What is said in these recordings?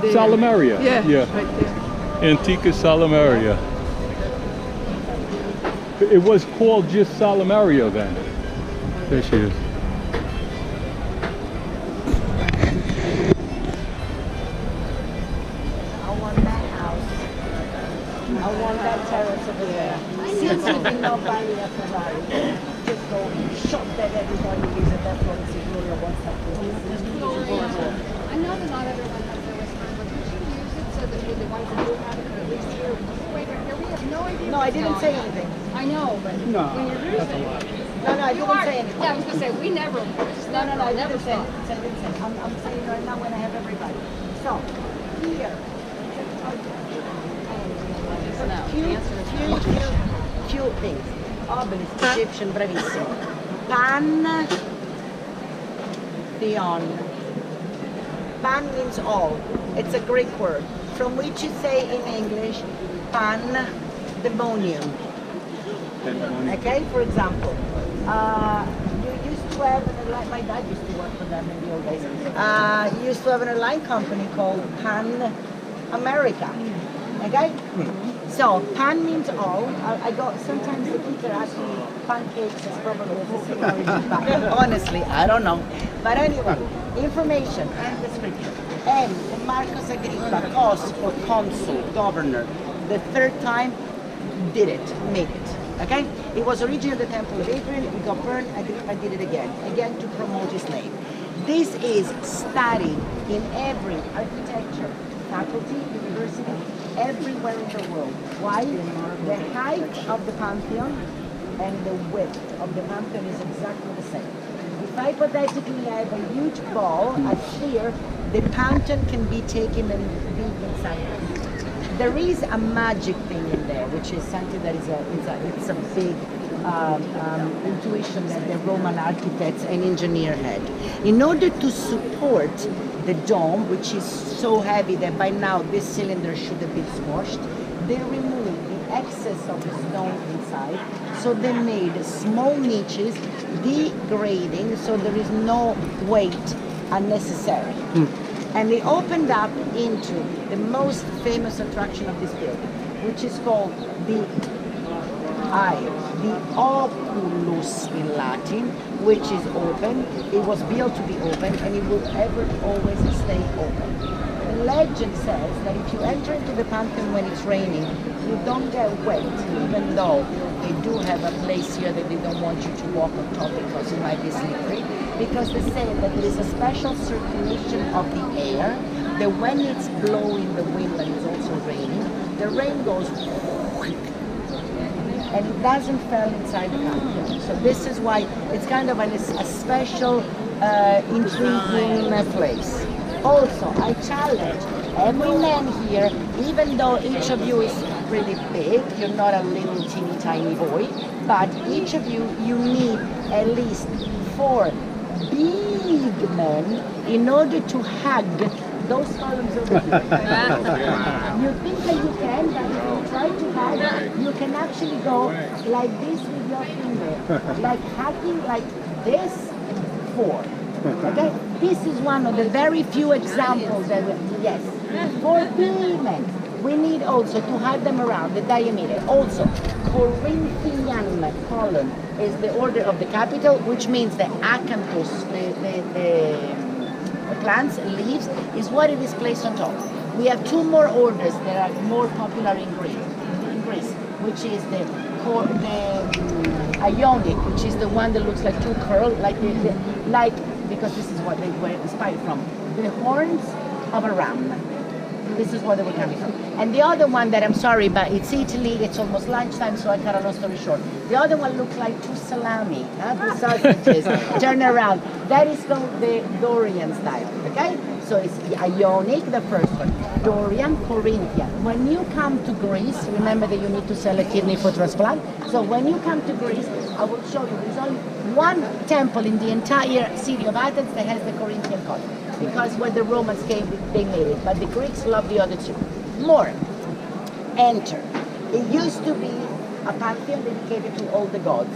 Salimaria. Yeah, Yeah. right there. Antica Salimaria. It was called just Salimaria then. There she is. I want that house. I want that terrace over there. Since you did not buy me a Ferrari, just go shop that everybody uses that policy. Gloria wants that policy. I know that not everyone has their response, but we should use it so that the ones that do have it could at least hear. Wait, right here, we have no idea. No, I didn't say anything. I know, but when you're using it. No, I didn't say anything. Yeah, I was going to say, we never. No, I never didn't say thought. anything. I'm saying right now when I have everybody. So, here. Cute things. Obelisk, Egyptian, bravissimo. Pantheon. Pan means all. It's a Greek word, from which you say in English, pandemonium. Okay, for example, you used to have an airline, my dad used to work for them in the old days. You used to have an airline company called Pan America. Okay? So, pan means all. I got, sometimes the kids are asking me, pancakes is probably the same origin, but honestly, I don't know. But anyway, information and description. M, Marcus Agrippa, cos or consul, governor. The third time, did it, made it. Okay? It was originally the Temple of Adrian, it got burned, Agrippa did it again to promote his name. This is studied in every architecture faculty, university, everywhere in the world. Why? The height of the Pantheon and the width of the Pantheon is exactly the same. If hypothetically I have a huge ball, a sphere, the Pantheon can be taken and be inside. There is a magic thing in there, which is something that is it's a big intuition that the Roman architects and engineer had. In order to support the dome, which is so heavy that by now this cylinder should have been squashed, they removed the excess of the stone inside, so they made small niches, degrading, so there is no weight unnecessary. And they opened up into the most famous attraction of this building, which is called the oculus in Latin, which is open. It was built to be open, and it will ever always stay open. The legend says that if you enter into the Pantheon when it's raining, you don't get wet, even though they do have a place here that they don't want you to walk on top because it might be slippery, because they say that there is a special circulation of the air, that when it's blowing the wind and it's also raining, the rain goes and it doesn't fall inside the Pantheon. So this is why it's kind of a special, intriguing place. Also, I challenge every man here, even though each of you is pretty big, you're not a little teeny tiny boy, but each of you, you need at least 4 big men in order to hug those columns over here. You think that you can, but if you try to hug, you can actually go like this with your finger, like hugging like this 4. Okay? This is one of the very few examples that we, yes, 4 big men. We need also to hug them around the diameter. Also, Corinthian column is the order of the capital, which means the acanthus, the plants, leaves, is what it is placed on top. We have 2 more orders that are more popular in Greece, which is the Ionic, which is the one that looks like 2 curls, like because this is what they were inspired from. The horns of a ram. This is where they were coming from. And the other one that I'm sorry, but it's Italy, it's almost lunchtime, so I cut a long story short. The other one looks like 2 salami, the sausages, turn around. That is called the Dorian style, okay? So it's Ionic, the first one. Dorian, Corinthian. When you come to Greece, remember that you need to sell a kidney for transplant. So when you come to Greece, I will show you, there's only one temple in the entire city of Athens that has the Corinthian color. Because when the Romans came, they made it. But the Greeks love the other 2. More. Enter. It used to be a pantheon dedicated to all the gods.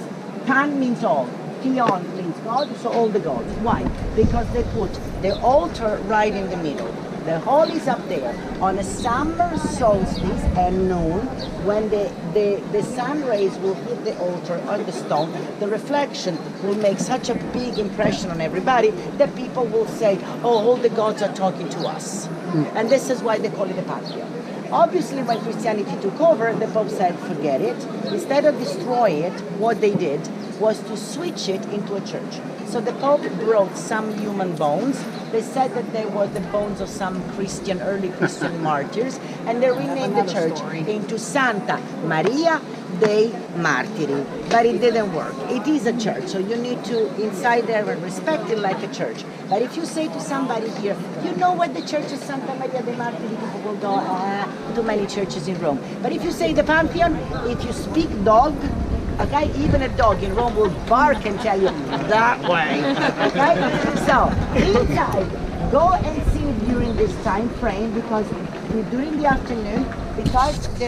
Pan means all. Theon means God, so all the gods. Why? Because they put the altar right in the middle. The hall is up there. On a summer solstice at noon, when the sun rays will hit the altar on the stone, the reflection will make such a big impression on everybody that people will say, oh, all the gods are talking to us. And this is why they call it the Pantheon. Obviously, when Christianity took over, the Pope said, forget it. Instead of destroying it, what they did was to switch it into a church. So the Pope brought some human bones. They said that they were the bones of some early Christian martyrs, and they renamed the church into Santa Maria dei Martiri. But it didn't work. It is a church, so you need to, inside there, and respect it like a church. But if you say to somebody here, you know what the church is Santa Maria dei Martiri, people will go, too many churches in Rome. But if you say the Pantheon, if you speak dog, okay, even a dog in Rome will bark and tell you that way. Okay, so inside, go and see during this time frame, because during the afternoon, because